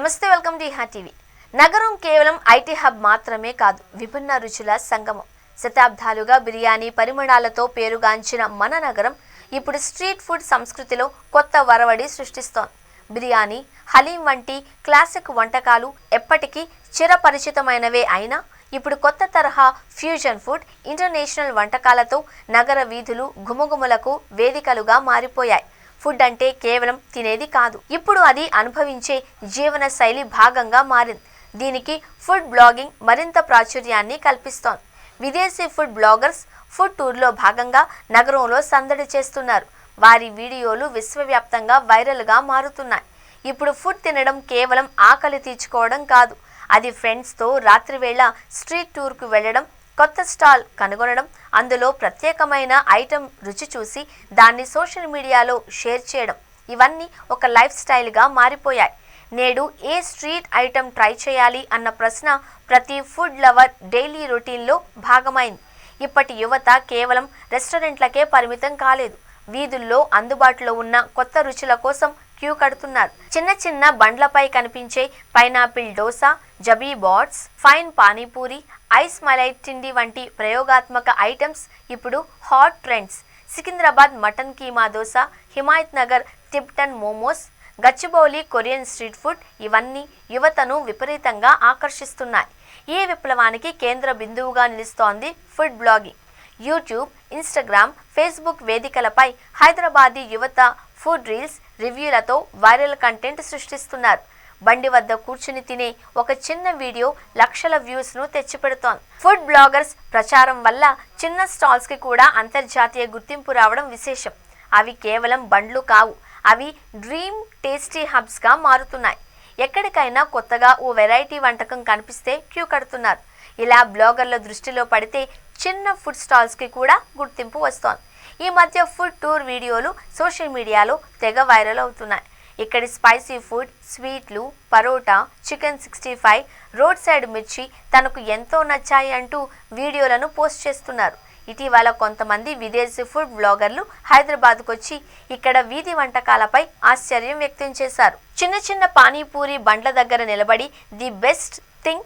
నమస్తే, welcome to ఇహా TV. నగరం కేవలం ఐటీ హబ్ మాత్రమే కాదు, విభిన్న రుచుల సంగమం. శతాబ్దాలుగా బిర్యానీ పరిమళాలతో పేరుగాంచిన మన నగరం ఇప్పుడు స్ట్రీట్ ఫుడ్ సంస్కృతిలో కొత్త వరవడి సృష్టిస్తోంది. బిర్యానీ, హలీం వంటి క్లాసిక్ వంటకాలు ఎప్పటికీ చిరపరిచితమైనవే అయినా ఇప్పుడు కొత్త తరహా ఫ్యూజన్ ఫుడ్, ఇంటర్నేషనల్ వంటకాలతో నగర వీధులు గుమగుమలకు వేదికలుగా మారిపోయాయి. ఫుడ్ అంటే కేవలం తినేది కాదు, ఇప్పుడు అది అనుభవించే జీవన శైలి భాగంగా మారింది. దీనికి ఫుడ్ బ్లాగింగ్ మరింత ప్రాచుర్యాన్ని కల్పిస్తోంది. విదేశీ ఫుడ్ బ్లాగర్స్ ఫుడ్ టూర్లో భాగంగా నగరంలో సందడి చేస్తున్నారు. వారి వీడియోలు విశ్వవ్యాప్తంగా వైరల్గా మారుతున్నాయి. ఇప్పుడు ఫుడ్ తినడం కేవలం ఆకలి తీర్చుకోవడం కాదు, అది ఫ్రెండ్స్తో రాత్రివేళ స్ట్రీట్ టూర్కు వెళ్ళడం, కొత్త స్టాల్ కనుగొనడం, అందులో ప్రత్యేకమైన ఐటెం రుచి చూసి దాన్ని సోషల్ మీడియాలో షేర్ చేయడం, ఇవన్నీ ఒక లైఫ్ స్టైల్గా మారిపోయాయి. నేడు ఏ స్ట్రీట్ ఐటెం ట్రై చేయాలి అన్న ప్రశ్న ప్రతి ఫుడ్ లవర్ డైలీ రొటీన్లో భాగమైంది. ఇప్పటి యువత కేవలం రెస్టారెంట్లకే పరిమితం కాలేదు, వీధుల్లో అందుబాటులో ఉన్న కొత్త రుచుల కోసం క్యూ కడుతున్నారు. చిన్న చిన్న బండ్లపై కనిపించే పైనాపిల్ డోసా, జబీ బాట్స్, ఫైన్ పానీపూరి, ఐస్ మలై తిండి వంటి ప్రయోగాత్మక ఐటమ్స్ ఇప్పుడు hot trends. Secunderabad mutton keema dosa, Himayat Nagar Tibetan momos, Gachibowli Korean street food, ఇవన్నీ యువతను విపరీతంగా ఆకర్షిస్తున్నాయి. ఈ విప్లవానికి కేంద్ర బిందువుగా నిలుస్తోంది food blogging. YouTube, Instagram, Facebook వేదికలపై హైదరాబాదీ యువత ఫుడ్ రీల్స్, రివ్యూలతో వైరల్ కంటెంట్ సృష్టిస్తున్నారు. బండి వద్ద కూర్చుని తినే ఒక చిన్న వీడియో లక్షల వ్యూస్ను తెచ్చిపెడుతోంది. ఫుడ్ బ్లాగర్స్ ప్రచారం వల్ల చిన్న స్టాల్స్కి కూడా అంతర్జాతీయ గుర్తింపు రావడం విశేషం. అవి కేవలం బండ్లు కావు, అవి డ్రీమ్ టేస్టీ హబ్స్గా మారుతున్నాయి. ఎక్కడికైనా కొత్తగా ఓ వెరైటీ వంటకం కనిపిస్తే క్యూ కడుతున్నారు. ఇలా బ్లాగర్ల దృష్టిలో పడితే చిన్న ఫుడ్ స్టాల్స్కి కూడా గుర్తింపు వస్తోంది. ఈ మధ్య ఫుడ్ టూర్ వీడియోలు సోషల్ మీడియాలో తెగ వైరల్ అవుతున్నాయి. ఇక్కడి స్పైసీ ఫుడ్, స్వీట్లు, పరోటా, చికెన్ 65, రోడ్ సైడ్ మిర్చి తనకు ఎంతో నచ్చాయి అంటూ వీడియోలను పోస్ట్ చేస్తున్నారు. ఇటీవల కొంతమంది విదేశీ ఫుడ్ బ్లాగర్లు హైదరాబాద్కు వచ్చి ఇక్కడ వీధి వంటకాలపై ఆశ్చర్యం వ్యక్తం చేశారు. చిన్న చిన్న పానీపూరి బండ్ల దగ్గర నిలబడి the best thing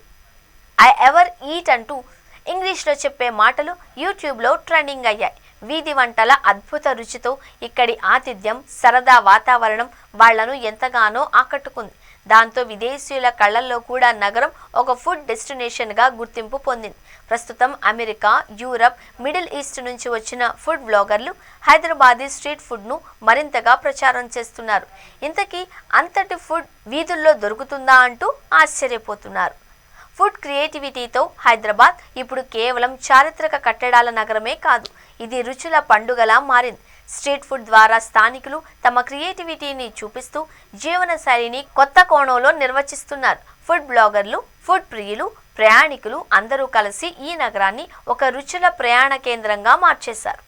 I ever eat అంటూ ఇంగ్లీష్లో చెప్పే మాటలు యూట్యూబ్లో ట్రెండింగ్ అయ్యాయి. వీధి వంటల అద్భుత రుచితో ఇక్కడి ఆతిథ్యం, సరదా వాతావరణం వాళ్లను ఎంతగానో ఆకట్టుకుంది. దాంతో విదేశీయుల కళ్లల్లో కూడా నగరం ఒక ఫుడ్ డెస్టినేషన్గా గుర్తింపు పొందింది. ప్రస్తుతం అమెరికా, యూరప్, మిడిల్ ఈస్ట్ నుంచి వచ్చిన ఫుడ్ బ్లాగర్లు హైదరాబాదీ స్ట్రీట్ ఫుడ్ను మరింతగా ప్రచారం చేస్తున్నారు. ఇంతకీ అంతటి ఫుడ్ వీధుల్లో దొరుకుతుందా అంటూ ఆశ్చర్యపోతున్నారు. ఫుడ్ క్రియేటివిటీతో హైదరాబాద్ ఇప్పుడు కేవలం చారిత్రక కట్టడాల నగరమే కాదు, ఇది రుచుల పండుగలా మారింది. స్ట్రీట్ ఫుడ్ ద్వారా స్థానికులు తమ క్రియేటివిటీని చూపిస్తూ జీవన శైలిని కొత్త కోణంలో నిర్వచిస్తున్నారు. ఫుడ్ బ్లాగర్లు, ఫుడ్ ప్రియులు, ప్రయాణికులు అందరూ కలిసి ఈ నగరాన్ని ఒక రుచుల ప్రయాణ కేంద్రంగా మార్చేశారు.